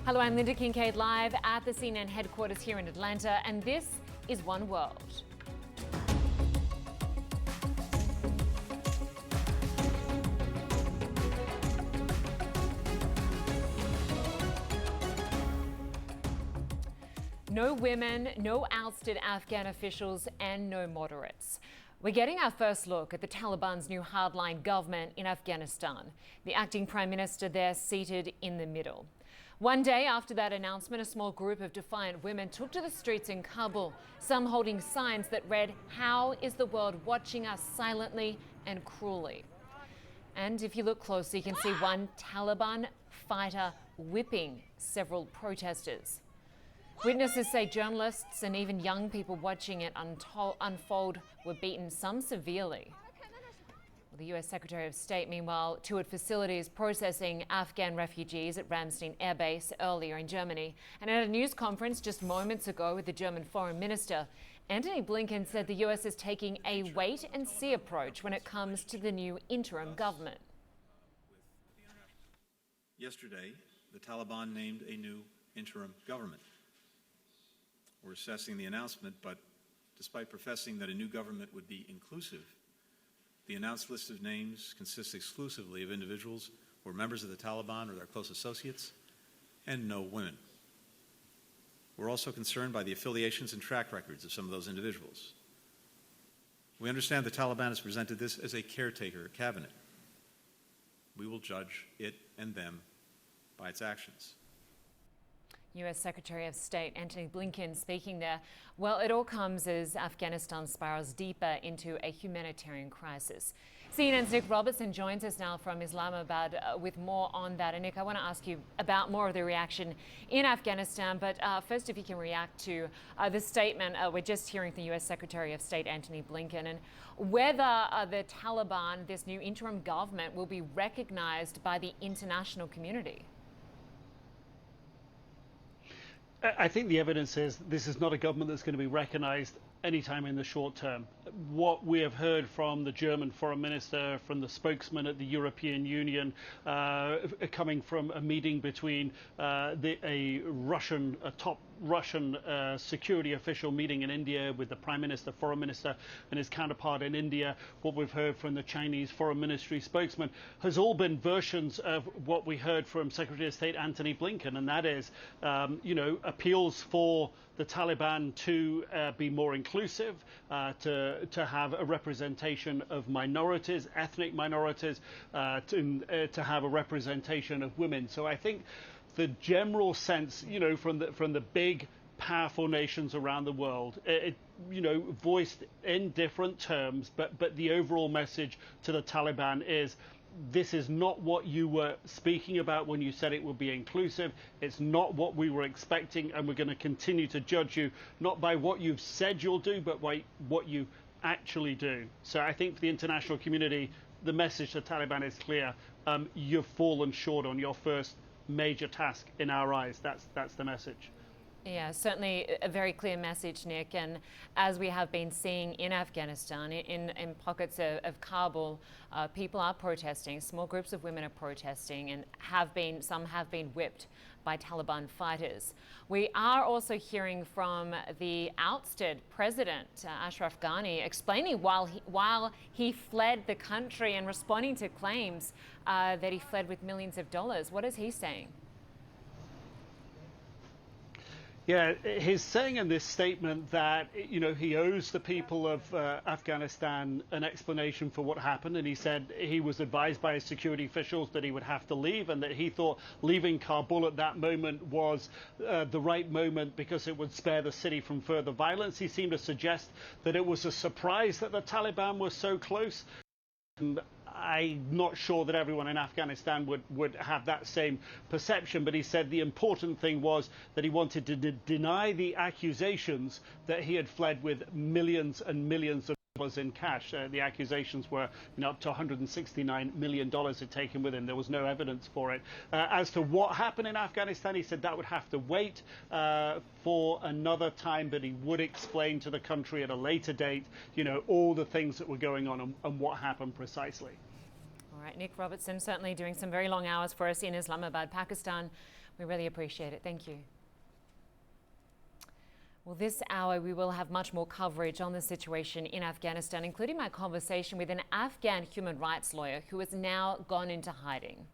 Hello, I'm Lynda Kinkade live at the CNN headquarters here in Atlanta, and this is One World. No women, no ousted Afghan officials, and no moderates. We're getting our first look at the Taliban's new hardline government in Afghanistan. The acting prime minister there seated in the middle. One day after that announcement, a small group of defiant women took to the streets in Kabul, some holding signs that read, "How is the world watching us silently and cruelly?" And if you look closely, you can see one Taliban fighter whipping several protesters. Witnesses say journalists and even young people watching it unfold were beaten, some severely. Well, the US Secretary of State, meanwhile, toured facilities processing Afghan refugees at Ramstein Air Base earlier in Germany. And at a news conference just moments ago with the German Foreign Minister, Antony Blinken said the US is taking a wait-and-see approach when it comes to the new interim government. Yesterday, the Taliban named a new interim government. We're assessing the announcement, but despite professing that a new government would be inclusive, the announced list of names consists exclusively of individuals who are members of the Taliban or their close associates, and no women. We're also concerned by the affiliations and track records of some of those individuals. We understand the Taliban has presented this as a caretaker cabinet. We will judge it and them by its actions. US Secretary of State Antony Blinken speaking there. Well, it all comes as Afghanistan spirals deeper into a humanitarian crisis. CNN's Nic Robertson joins us now from Islamabad with more on that. And Nick, I want to ask you about more of the reaction in Afghanistan. But first, if you can react to the statement we're just hearing from the US Secretary of State Antony Blinken, and whether the Taliban, this new interim government, will be recognized by the international community. I think the evidence is this is not a government that's going to be recognised anytime in the short term. What we have heard from the German foreign minister, from the spokesman at the European Union, coming from a meeting between a top Russian security official meeting in India with the Prime Minister, Foreign Minister and his counterpart in India, what we've heard from the Chinese Foreign Ministry spokesman, has all been versions of what we heard from Secretary of State Antony Blinken, and that is, appeals for the Taliban to be more inclusive, to have a representation of minorities, ethnic minorities, to have a representation of women. So I think the general sense, from the big, powerful nations around the world, voiced in different terms, but the overall message to the Taliban is, this is not what you were speaking about when you said it would be inclusive. It's not what we were expecting, and we're going to continue to judge you not by what you've said you'll do, but by what you actually do. So I think for the international community, the message to the Taliban is clear. You've fallen short on your first major task in our eyes. That's the message. Yeah, certainly a very clear message, Nick. And as we have been seeing in Afghanistan, in pockets of Kabul, people are protesting. Small groups of women are protesting, and some have been whipped by Taliban fighters. We are also hearing from the ousted president, Ashraf Ghani, explaining while he fled the country and responding to claims that he fled with millions of dollars. What is he saying? Yeah, he's saying in this statement that, he owes the people of Afghanistan an explanation for what happened. And he said he was advised by his security officials that he would have to leave, and that he thought leaving Kabul at that moment was the right moment because it would spare the city from further violence. He seemed to suggest that it was a surprise that the Taliban were so close. I'm not sure that everyone in Afghanistan would have that same perception, but he said the important thing was that he wanted to deny the accusations that he had fled with millions and millions of dollars in cash. The accusations were up to $169 million had taken with him. There was no evidence for it. As to what happened in Afghanistan, he said that would have to wait for another time, but he would explain to the country at a later date, all the things that were going on and what happened precisely. All right, Nic Robertson certainly doing some very long hours for us in Islamabad, Pakistan. We really appreciate it. Thank you. Well, this hour we will have much more coverage on the situation in Afghanistan, including my conversation with an Afghan human rights lawyer who has now gone into hiding.